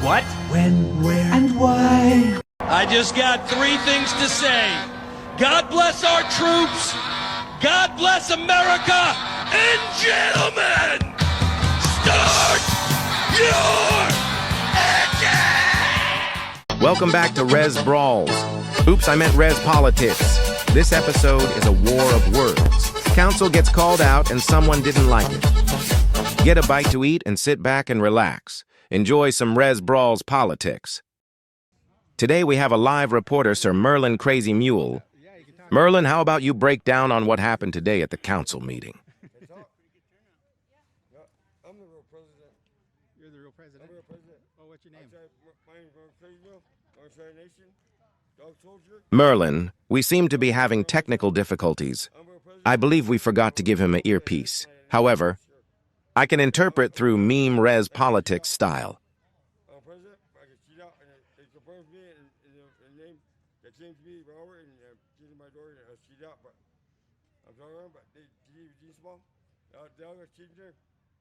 What? When, where, and why? I just got 3 things to say. God bless our troops. God bless America. And gentlemen, start your engine! Welcome back to Rez Brawls. Oops, I meant Rez Politics. This episode is a war of words. Council gets called out and someone didn't like it. Get a bite to eat and sit back and relax. Enjoy some Rez Brawls Politics. Today we have a live reporter, Sir Merlin Crazy Mule. Merlin, how about you break down on what happened today at the council meeting? I'm the real president. You're the real president? I'm the real president. Oh, what's your name? My name is Merlin Crazy Mule. I'm a Nation. Dog soldier. Merlin, we seem to be having technical difficulties. I believe we forgot to give him an earpiece. However, I can interpret through meme Rez Politics style. I'm president. I can cheat out and it confirms me and name that claims me, Robert, and cheating my door and cheat out. But I'm sorry, but they small. They all got cheating there.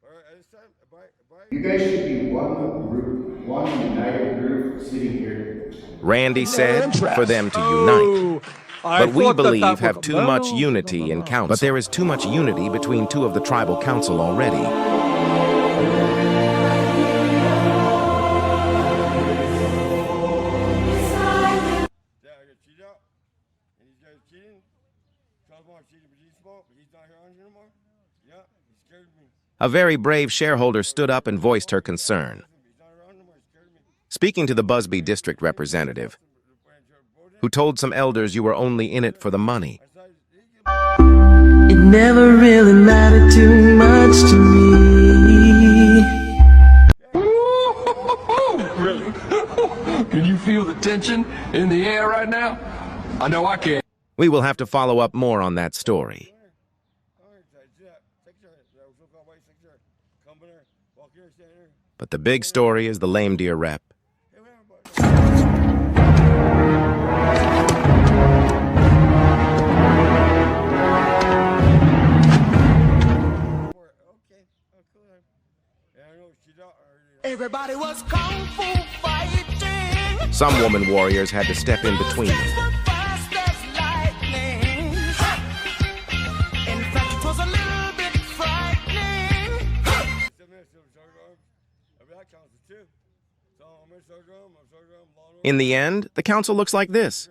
All right, at this time, bye. You guys should be one group, one united group sitting here. Randy said for them to unite. But we believe have too much unity in council. But there is too much unity between 2 of the tribal council already. A very brave shareholder stood up and voiced her concern. Speaking to the Busby district representative, who told some elders you were only in it for the money. It never really mattered too much to me. Really? Can you feel the tension in the air right now? I know I can. We will have to follow up more on that story. But the big story is the lame deer rep. Everybody was kung fu fighting. Some woman warriors had to step in between them. Fast as lightning. In fact, it was a little bit frightening. In the end, the council looks like this.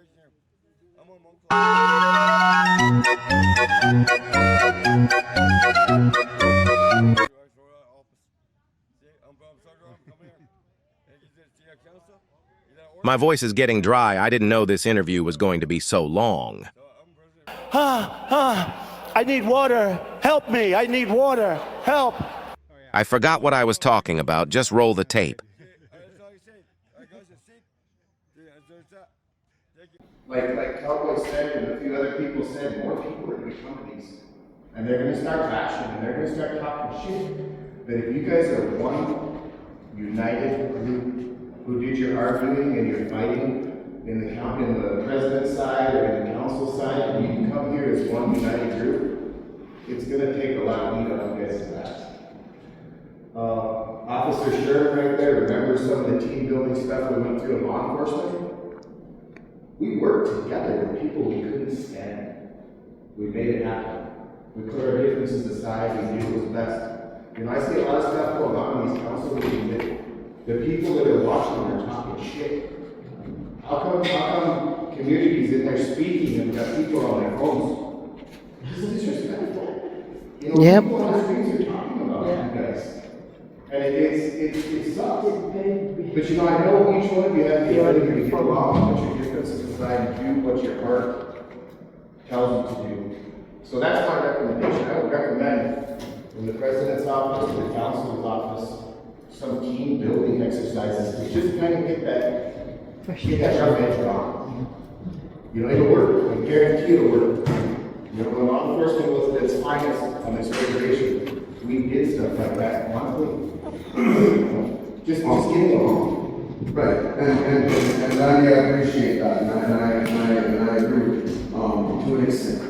My voice is getting dry. I didn't know this interview was going to be so long. I need water. Help me. I need water. Help. I forgot what I was talking about. Just roll the tape. Like Cowboy said and a few other people said, more people are going to come to these. And they're going to start bashing and they're going to start talking shit. But if you guys are one united group who did your arguing and your fighting in the president's side or in the council side, and you can come here as one united group, it's going to take a lot of heat on you guys' backs. Officer Sherman right there, remember some of the team building stuff we went through in law enforcement? We worked together with people we couldn't stand. We made it happen. We put our differences aside and did what was best. You know, I see a lot of stuff going on in these council meetings. The people that are watching are talking shit. How come communities in there speaking and got people on their phones? This is disrespectful. You know, people on the streets are talking about you guys. And it sucks. But you know, I know each one of you have the ability to get along, put your differences aside and do what your heart tells you to do. So that's my recommendation. I would recommend from the president's office to the council's office some team building exercises to just kind of get that rough edge gone. You know, it'll work. I guarantee it'll work. You know, when law enforcement was at its finest on this regulation, we did stuff like that monthly. just getting along. Right, and I appreciate that, and I agree to an extent.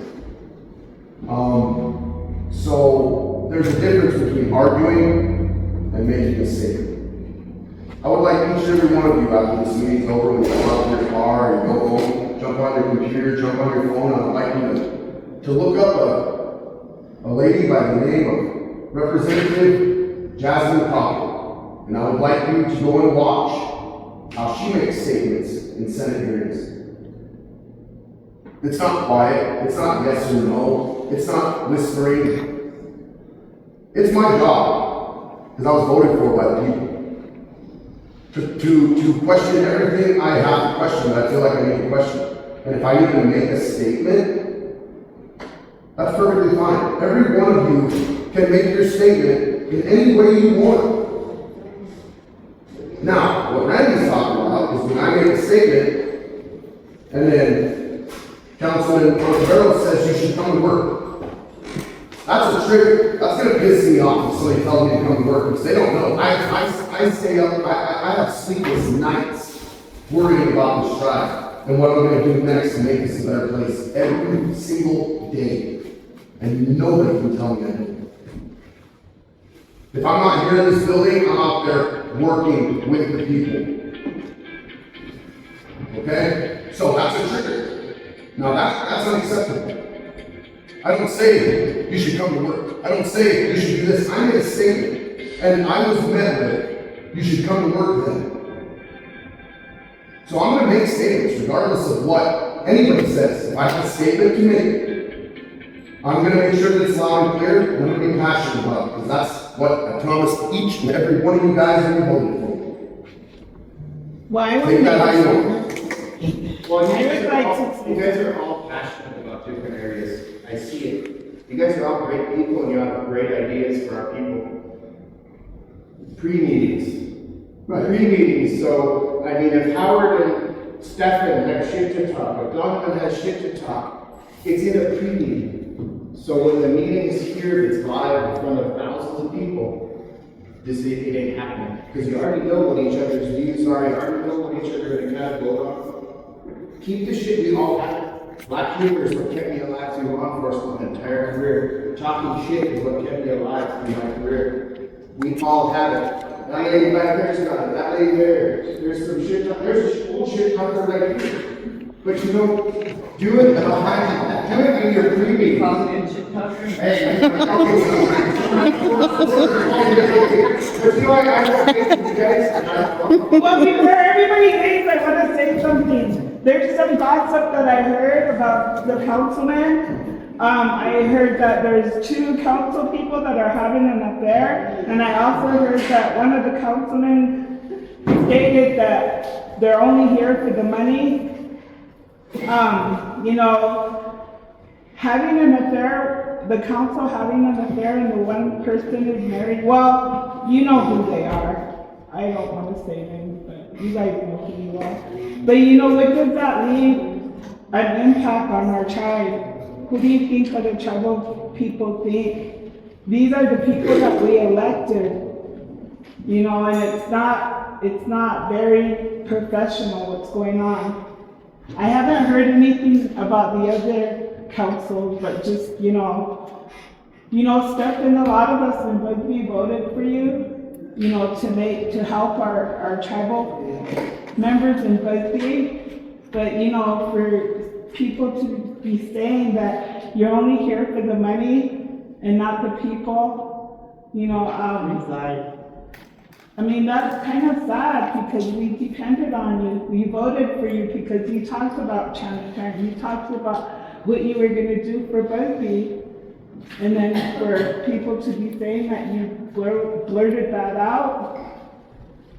So there's a difference between arguing and making a statement. I would like each and every one of you after this meeting's over, when you go out to your car, or you go home, jump on your computer, jump on your phone, I would like you to look up a lady by the name of Representative Jasmine Crockett. And I would like you to go and watch how she makes statements in Senate hearings. It's not quiet, it's not yes or no, it's not whispering. It's my job, because I was voted for by the people. To question everything I have to question that I feel like I need to question. And if I need to make a statement, that's perfectly fine. Every one of you can make your statement in any way you want. Now, what Randy's talking about is when I make a statement, and then Councilman Rez Brawls says you should come to work. That's a trigger. That's going to piss me off if somebody tells me to come to work, because they don't know. I stay up, I have sleepless nights worrying about this tribe and what I'm going to do next to make this a better place every single day. And nobody can tell me I don't. If I'm not here in this building, I'm out there working with the people. Okay? So that's a trigger. Now that's unacceptable. I don't say you should come to work. I don't say you should do this. I made a statement, and I was met with, you should come to work then. So I'm going to make statements regardless of what anybody says. If I have a statement to make, I'm going to make sure that it's loud and clear, and I'm going to be passionate about it, because that's what I promised each and every one of you guys that you voted for. Why Take that how you want. Well, you guys are all passionate about different areas. I see it. You guys are all great people and you have great ideas for our people. Pre-meetings. Right. Pre-meetings. So, I mean, if Howard and Stefan have shit to talk, if Donovan has shit to talk, it's in a pre-meeting. So when the meeting is here, it's live in front of thousands of people, it ain't happening. Because you already know what each other's views are, you already know what each other are going to kind of vote on. Keep the shit we all have. Black humor is what kept me alive through law enforcement my entire career. Talking shit is what kept me alive through my career. We all have it. That lady back there's got it. That lady there. There's some shit. There's a old shit talker right here. But you know, do it behind. Do it in your pre-meeting. Hey, but you know, I don't think you guys. Well, before everybody leaves, I want to say something. There's some gossip that I heard about the councilman. I heard that there's 2 council people that are having an affair, and I also heard that one of the councilmen stated that they're only here for the money. You know, having an affair, the council having an affair and the one person is married, well, you know who they are. I don't want to say names, but you guys know who you are. But you know, what does that leave an impact on our tribe? Who do you think are the tribal people think? These are the people that we elected. You know, and it's not very professional what's going on. I haven't heard anything about the other councils, but just, you know, Stefan, a lot of us in Bugby voted for you, you know, to help our tribal members in Bugby. But, you know, for people to be saying that you're only here for the money and not the people, you know, I mean, that's kind of sad because we depended on you. We voted for you because you talked about transparent. You talked about what you were going to do for Bugby. And then for people to be saying that you blurted that out,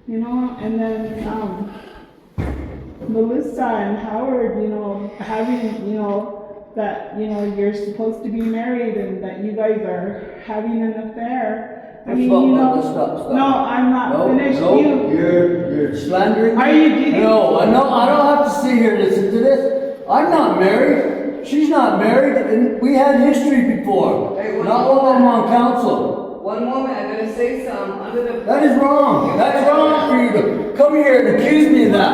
you know, and then Melissa and Howard, you know, having, you know, that, you know, you're supposed to be married and that you guys are having an affair. I mean, you know, stop. No, I'm not finished. No, you're slandering. Are you getting? No, I don't have to sit here and listen to this. I'm not married. She's not married, and we had history before. Hey, not while I'm on council. One moment, I'm gonna say something under the. That is wrong. That's wrong for you to come here and accuse me of that.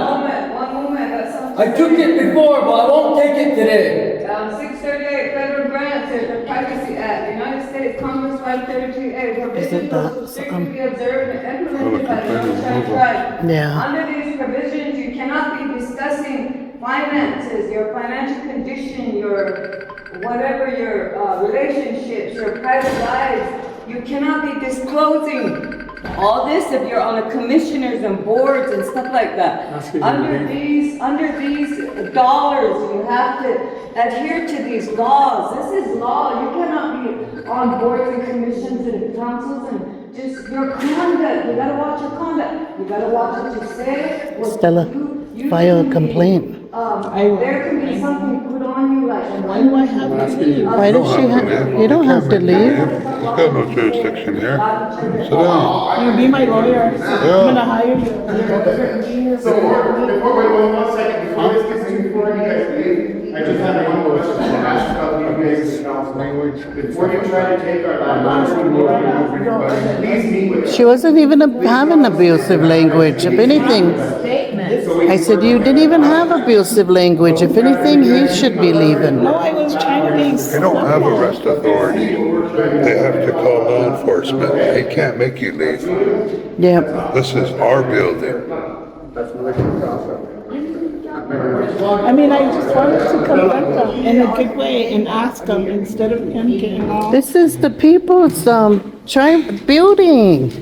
One moment, that's something. I took it before, but I won't take it today. 638 Federal Grant, answer, the Privacy Act, United States Congress 533A, provisions will strictly be observed and implemented by the Northern Tribe. Yeah. Under these provisions, you cannot be discussing finances, your financial condition, your whatever your relationships, your private lives. You cannot be disclosing all this if you're on a commissioners and boards and stuff like that. Under these dollars, you have to adhere to these laws. This is law. You cannot be on boards and commissions and councils and just your conduct. You gotta watch your conduct. You gotta watch what you say. What Stella, you file a do. complaint. There can be something put on you like. Why do I have to leave? Why does she have, you don't have to leave. He's got no jurisdiction here. Sit down. You be my lawyer. I'm gonna hire you. So wait one second, before this gets too far, you guys leave, I just have one question to ask about you guys as council. Before you try to take our land, please meet with. She wasn't even having abusive language. If anything, I said, you didn't even have abusive language. If anything, he should be leaving. No, I was trying to be. They don't have arrest authority. They have to call law enforcement. They can't make you leave. Yep. This is our building. I mean, I just wanted to confront them in a good way and ask them instead of him getting all. This is the people's, tribe building.